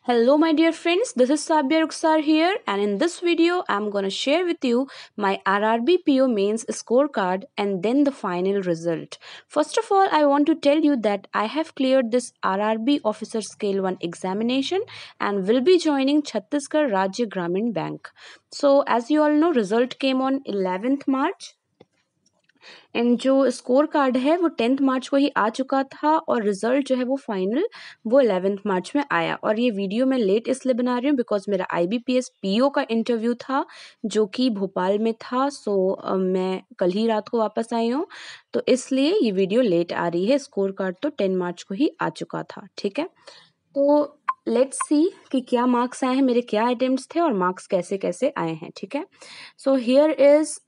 Hello my dear friends, this is Sabia Ruksar here, and in this video I'm going to share with you my RRB PO mains scorecard and then the final result. First of all, I want to tell you that I have cleared this RRB Officer Scale 1 examination and will be joining Chhattisgarh Rajya Gramin Bank. So as you all know, result came on 11th March. And जो score card है वो 10th मार्च को ही आ चुका था और result जो है वो फाइनल वो 11th मार्च में आया। और ये वीडियो मैं लेट इसलिए बना रही हूँ बिकॉज मेरा IBPS PO का इंटरव्यू था जो कि भोपाल में था। सो मैं कल ही रात को वापस आई हूँ, तो इसलिए ये वीडियो लेट आ रही है। स्कोर कार्ड तो 10 मार्च को ही आ चुका था। ठीक है, तो लेट्स सी कि क्या मार्क्स आए हैं, मेरे क्या अटेम्प्ट्स थे और मार्क्स कैसे कैसे आए हैं। ठीक है, so here is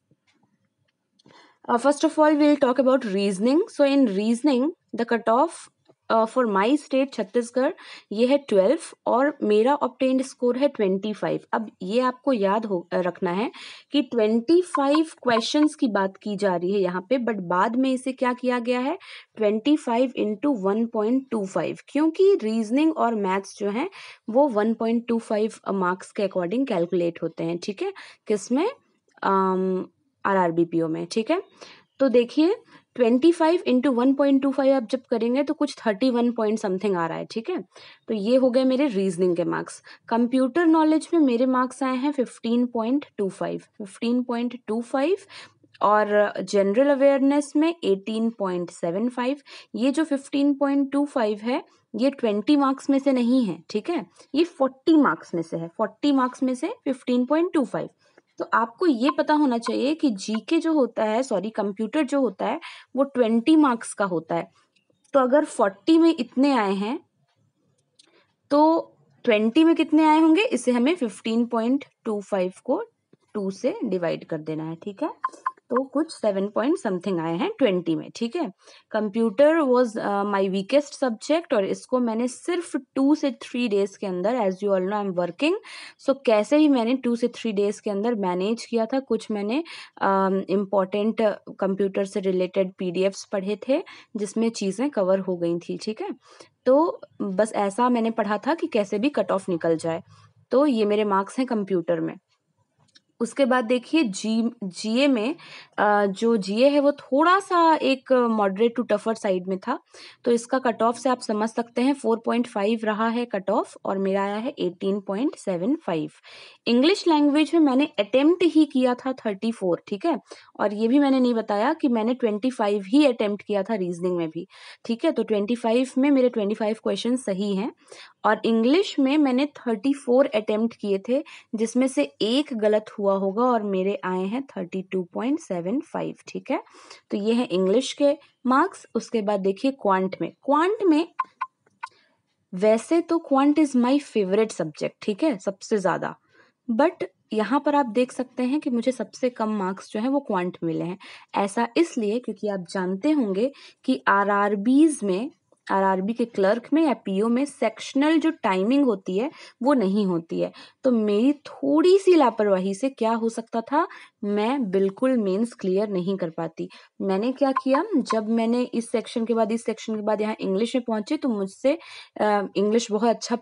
first of all, we'll talk about reasoning. So in reasoning, the cutoff for my state Chhattisgarh ये है 12 और मेरा obtained score है 25। अब ये आपको याद रखना है कि 25 questions की बात की जा रही है यहाँ पे, बट बाद में इसे क्या किया गया है 25 into 1.25, क्योंकि रीजनिंग और मैथ्स जो है वो 1.25 मार्क्स के अकॉर्डिंग कैलकुलेट होते हैं। ठीक है, किसमें RRB PO में। ठीक है, तो देखिए 25 इंटू 1.25 आप जब करेंगे तो कुछ 31 पॉइंट समथिंग आ रहा है। ठीक है, तो ये हो गए मेरे रीजनिंग के मार्क्स। कंप्यूटर नॉलेज में मेरे मार्क्स आए हैं 15.25 और जनरल अवेयरनेस में 18.75। ये जो 15.25 है ये 20 मार्क्स में से नहीं है। ठीक है, ये 40 मार्क्स में से है। 40 मार्क्स में से 15.25। तो आपको ये पता होना चाहिए कि जीके जो होता है, सॉरी कंप्यूटर जो होता है वो 20 मार्क्स का होता है। तो अगर 40 में इतने आए हैं तो 20 में कितने आए होंगे, इसे हमें 15.25 को 2 से डिवाइड कर देना है। ठीक है, तो कुछ 7 पॉइंट समथिंग आए हैं 20 में। ठीक है, computer was my weakest subject और इसको मैंने सिर्फ 2 से 3 डेज के अंदर, as you all know I am working, so कैसे भी मैंने 2 से 3 डेज के अंदर मैनेज किया था। कुछ मैंने इम्पॉर्टेंट कंप्यूटर से रिलेटेड PDFs पढ़े थे जिसमें चीज़ें कवर हो गई थी। ठीक है, तो बस ऐसा मैंने पढ़ा था कि कैसे भी कट ऑफ निकल जाए। तो ये मेरे मार्क्स हैं कंप्यूटर में। उसके बाद देखिए जीए में जो जीए है वो थोड़ा सा एक मॉडरेट टू टफर साइड में था, तो इसका कट ऑफ से आप समझ सकते हैं 4.5 रहा है कट ऑफ और मेरा आया है 18.75। इंग्लिश लैंग्वेज में मैंने अटेम्प्ट ही किया था 34। ठीक है, और ये भी मैंने नहीं बताया कि मैंने 25 ही अटेम्प्ट किया था रीजनिंग में भी। ठीक है, तो 25 में मेरे 25 क्वेश्चन सही हैं और इंग्लिश में मैंने 34 अटेम्प्ट किए थे जिसमें से एक गलत हुआ होगा और मेरे आए हैं 32.75। ठीक है, तो ये है इंग्लिश के मार्क्स। उसके बाद देखिए क्वांट में वैसे तो quant is my favourite subject. ठीक है, सबसे ज्यादा, बट यहाँ पर आप देख सकते हैं कि मुझे सबसे कम मार्क्स जो है वो क्वांट मिले हैं। ऐसा इसलिए क्योंकि आप जानते होंगे कि आरआरबी के क्लर्क में या PO में सेक्शनल जो टाइमिंग होती है वो नहीं होती है। तो मेरी थोड़ी सी लापरवाही से क्या हो सकता था, मैं बिल्कुल मेंस क्लियर नहीं कर पाती। मैंने क्या किया, जब मैंने इस सेक्शन के बाद यहाँ इंग्लिश में पहुंची तो मुझसे इंग्लिश बहुत अच्छा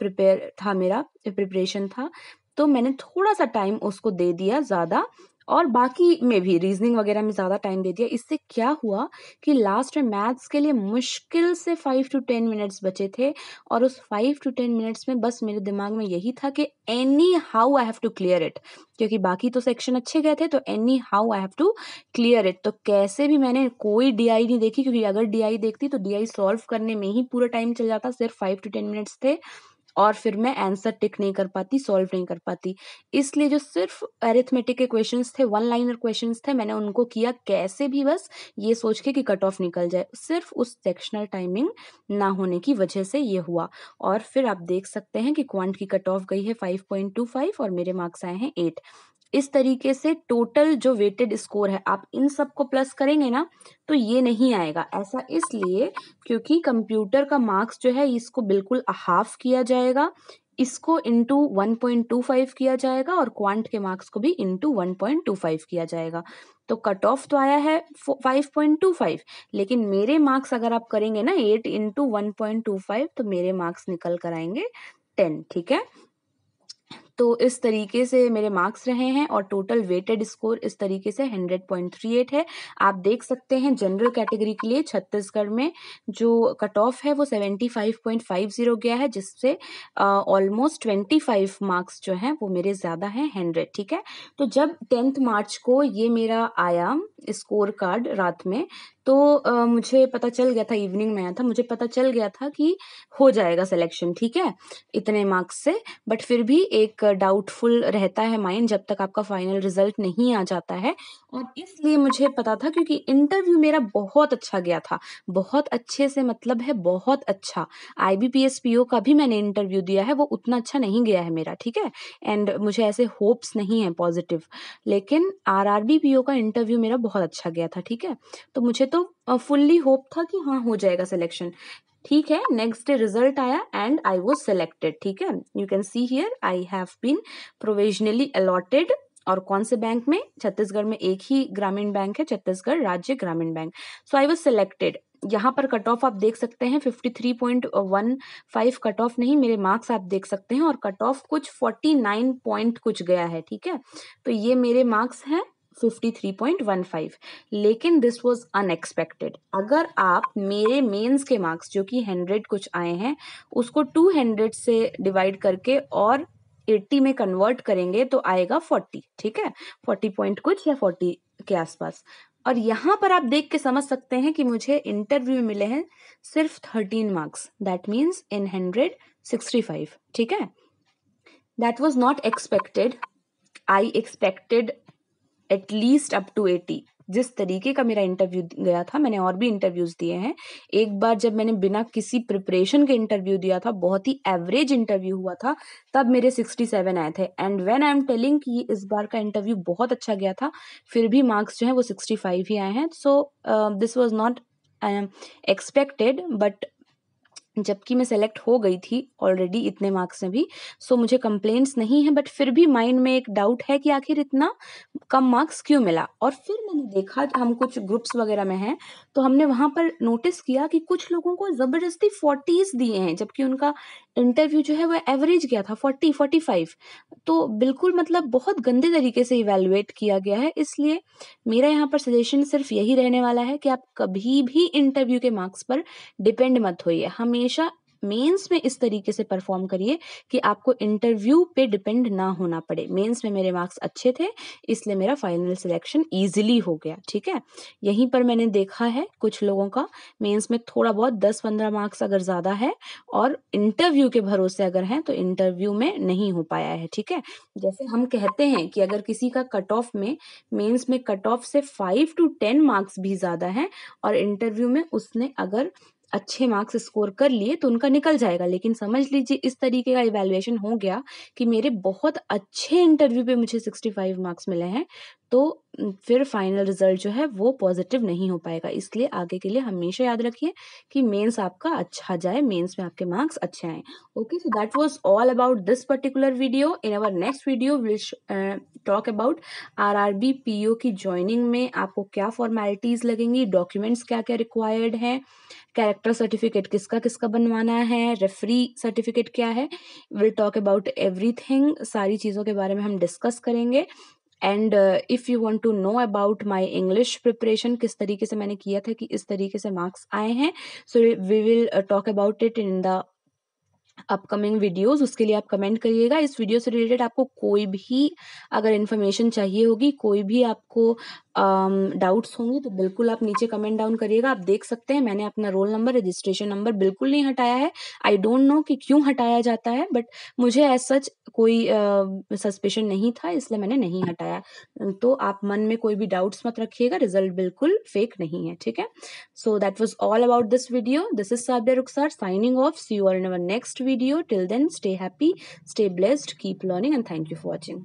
मेरा प्रिपरेशन था, तो मैंने थोड़ा सा टाइम उसको दे दिया ज़्यादा और बाकी में भी रीजनिंग वगैरह में ज़्यादा टाइम दे दिया। इससे क्या हुआ कि लास्ट में मैथ्स के लिए मुश्किल से 5 to 10 मिनट्स बचे थे और उस 5 to 10 मिनट्स में बस मेरे दिमाग में यही था कि anyhow I have to clear it, क्योंकि बाकी तो सेक्शन अच्छे गए थे, तो anyhow I have to clear it. तो कैसे भी मैंने कोई DI नहीं देखी, क्योंकि अगर DI देखती तो DI सॉल्व करने में ही पूरा टाइम चल जाता। सिर्फ 5 to 10 मिनट्स थे और फिर मैं आंसर टिक नहीं कर पाती, सॉल्व नहीं कर पाती। इसलिए जो सिर्फ अरिथमेटिक के क्वेश्चंस थे, 1 लाइनर क्वेश्चंस थे, मैंने उनको किया कैसे भी, बस ये सोच के कि कट ऑफ निकल जाए। सिर्फ उस सेक्शनल टाइमिंग ना होने की वजह से ये हुआ। और फिर आप देख सकते हैं कि क्वांट की कट ऑफ गई है 5.25 और मेरे मार्क्स आए हैं 8। इस तरीके से टोटल जो वेटेड स्कोर है आप इन सबको प्लस करेंगे ना तो ये नहीं आएगा। ऐसा इसलिए क्योंकि कंप्यूटर का मार्क्स जो है इसको बिल्कुल हाफ किया जाएगा, इसको इंटू 1.25 किया जाएगा और क्वांट के मार्क्स को भी इंटू 1.25 किया जाएगा। तो कट ऑफ तो आया है 5.25, लेकिन मेरे मार्क्स अगर आप करेंगे ना 8 इंटू 1.25 तो मेरे मार्क्स निकल कर आएंगे 10, ठीक है। तो इस तरीके से मेरे मार्क्स रहे हैं और टोटल वेटेड स्कोर इस तरीके से 100.38 है। आप देख सकते हैं जनरल कैटेगरी के लिए छत्तीसगढ़ में जो कट ऑफ है वो 75.50 गया है, जिससे ऑलमोस्ट 25 मार्क्स जो हैं वो मेरे ज़्यादा हैं 100, ठीक है। तो जब 10th मार्च को ये मेरा आया स्कोर कार्ड रात में, तो मुझे पता चल गया था, इवनिंग में आया था, मुझे पता चल गया था कि हो जाएगा सिलेक्शन, ठीक है, इतने मार्क्स से। बट फिर भी एक डाउटफुल रहता है माइंड जब तक आपका फाइनल रिजल्ट नहीं आ जाता है। और इसलिए मुझे पता था क्योंकि इंटरव्यू मेरा बहुत अच्छा गया था, बहुत अच्छे से मतलब है बहुत अच्छा। IBPS PO का भी मैंने इंटरव्यू दिया है, वो उतना अच्छा नहीं गया है मेरा, ठीक है, एंड मुझे ऐसे होप्स नहीं है पॉजिटिव। लेकिन RRB PO का इंटरव्यू मेरा बहुत अच्छा गया था, ठीक है। तो मुझे तो फुल्ली होप था कि हाँ हो जाएगा सिलेक्शन, ठीक है। नेक्स्ट डे रिजल्ट आया एंड आई वाज सिलेक्टेड, ठीक है। You can see here I have been provisionally allotted. और कौन से बैंक में? छत्तीसगढ़ में एक ही ग्रामीण बैंक है, छत्तीसगढ़ राज्य ग्रामीण bank. So I was selected. यहाँ पर कट ऑफ आप देख सकते हैं 53.15 कट ऑफ नहीं, मेरे मार्क्स आप देख सकते हैं, और कट ऑफ कुछ 49 पॉइंट कुछ गया है, ठीक है। तो ये मेरे मार्क्स हैं 53.15। लेकिन दिस वॉज अनएक्सपेक्टेड। अगर आप मेरे मेंस के मार्क्स जो कि 100 कुछ आए हैं उसको 200 से डिवाइड करके और 80 में कन्वर्ट करेंगे तो आएगा 40, ठीक है, 40 पॉइंट कुछ या 40 के आसपास। और यहाँ पर आप देख के समझ सकते हैं कि मुझे इंटरव्यू में मिले हैं सिर्फ 13 मार्क्स, दैट मीन्स इन 100 65, ठीक है। That was not expected. I expected at least up to 80। जिस तरीके का मेरा इंटरव्यू गया था, मैंने और भी इंटरव्यूज दिए हैं, एक बार जब मैंने बिना किसी प्रिपरेशन के इंटरव्यू दिया था, बहुत ही एवरेज इंटरव्यू हुआ था, तब मेरे 67 आए थे। And when I am telling कि इस बार का इंटरव्यू बहुत अच्छा गया था, फिर भी मार्क्स जो है वो 65 ही आए हैं। So this was not expected, but जबकि मैं सेलेक्ट हो गई थी ऑलरेडी इतने मार्क्स में भी, सो मुझे कंप्लेंट्स नहीं है, बट फिर भी माइंड में एक डाउट है कि आखिर इतना कम मार्क्स क्यों मिला। और फिर मैंने देखा, हम कुछ ग्रुप्स वगैरह में हैं, तो हमने वहां पर नोटिस किया कि कुछ लोगों को जबरदस्ती 40s दिए हैं, जबकि उनका इंटरव्यू जो है वो एवरेज गया था 40 45। तो बिल्कुल मतलब बहुत गंदे तरीके से इवेलुएट किया गया है। इसलिए मेरा यहाँ पर सजेशन सिर्फ यही रहने वाला है कि आप कभी भी इंटरव्यू के मार्क्स पर डिपेंड मत होइए, हमेशा मेंस में इस तरीके से परफॉर्म करिए कि आपको इंटरव्यू पे डिपेंड ना होना पड़े। मेंस में मेरे मार्क्स अच्छे थे, इसलिए मेरा फाइनल सिलेक्शन इजीली हो गया, ठीक है। यहीं पर मैंने देखा है कुछ लोगों का मेंस में थोड़ा बहुत 10-15 मार्क्स अगर ज़्यादा है और इंटरव्यू के भरोसे अगर हैं तो इंटरव्यू में नहीं हो पाया है, ठीक है। जैसे हम कहते हैं कि अगर किसी का कट ऑफ में, मेंस में कट ऑफ से 5 to 10 मार्क्स भी ज़्यादा हैं और इंटरव्यू में उसने अगर अच्छे मार्क्स स्कोर कर लिए तो उनका निकल जाएगा। लेकिन समझ लीजिए इस तरीके का इवैल्यूएशन हो गया कि मेरे बहुत अच्छे इंटरव्यू पे मुझे 65 मार्क्स मिले हैं, तो फिर फाइनल रिजल्ट जो है वो पॉजिटिव नहीं हो पाएगा। इसलिए आगे के लिए हमेशा याद रखिए कि मेंस आपका अच्छा जाए, मेंस में आपके मार्क्स अच्छे आए। Okay, so that was all about this particular video. In our next video will talk about RRB PO की ज्वाइनिंग में आपको क्या फॉर्मेलिटीज लगेंगी, डॉक्यूमेंट्स क्या क्या रिक्वायर्ड हैं, कैरेक्टर सर्टिफिकेट किसका किसका बनवाना है, रेफरी सर्टिफिकेट क्या है, विल टॉक अबाउट एवरीथिंग। सारी चीज़ों के बारे में हम डिस्कस करेंगे। And if you want to know about my English preparation, किस तरीके से मैंने किया था कि इस तरीके से मार्क्स आए हैं, so we will talk about it in the upcoming videos. उसके लिए आप कमेंट करिएगा। इस वीडियो से रिलेटेड आपको कोई भी अगर इन्फॉर्मेशन चाहिए होगी, कोई भी आपको डाउट्स होंगे, तो बिल्कुल आप नीचे कमेंट डाउन करिएगा। आप देख सकते हैं मैंने अपना रोल नंबर, रजिस्ट्रेशन नंबर बिल्कुल नहीं हटाया है। आई डोंट नो कि क्यों हटाया जाता है, बट मुझे एज सच कोई सस्पेशन नहीं था, इसलिए मैंने नहीं हटाया। तो आप मन में कोई भी डाउट्स मत रखिएगा, रिजल्ट बिल्कुल फेक नहीं है, ठीक है। So that was all about this video. This is Sabia Rukhsar signing off. See you all in our next video. Till then, stay happy, stay blessed, keep learning, and thank you for watching.